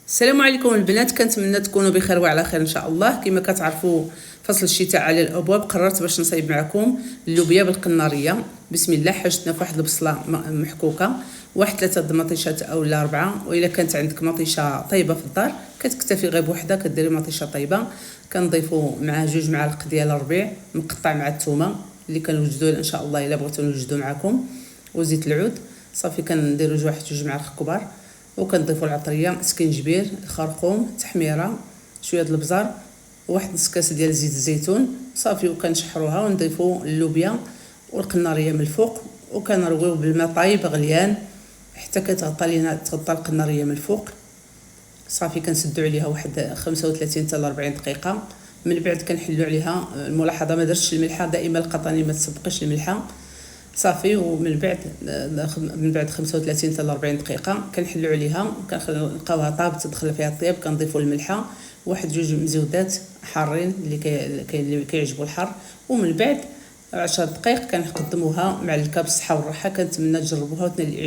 السلام عليكم البنات، كنتمنى تكونوا بخير وعلى خير ان شاء الله. كما كتعرفوا فصل الشتاء على الابواب، قررت باش نصايب معكم اللوبيا بالقناريه. بسم الله. حاجتنا في واحد البصله محكوكه، واحد 3 مطيشات اولا 4، والا كانت عندك مطيشه طيبه في الدار كتكتفي غير بوحده، كديري مطيشه طيبه. كنضيفوا معها 2 معالق ديال الربيع مقطع مع الثومه اللي كنوجدوه ان شاء الله الا بغيتو نوجدو معكم، وزيت العود. صافي كنديروا واحد 2 معالق كبار، وكنضيفوا العطريه، سكنجبير، الخرقوم، تحميره، شويه د البزار، وواحد نص كاس ديال زيت الزيتون. صافي وكنشحروها ونضيفوا اللوبيا والقناريه من الفوق، وكنرويو بالماء طايب غليان حتى تغطى القناريه من الفوق. صافي كنسدوا عليها واحد 35 حتى 40 دقيقه. من بعد كنحلوا عليها، الملاحظه ما درتش الملحه، دائما القطاني ما تسبقش الملحه. صافي ومن بعد 35 حتى 40 دقيقه كنحلوا عليها، كنلقاوها طابت تدخل فيها الطياب. كنضيفوا الملحه، واحد 2 مزودات حارين اللي كيعجبوا الحار، ومن بعد 10 دقائق كنقدموها مع الكبس. بالصحه والراحه. كنتمنى تجربوها وتنال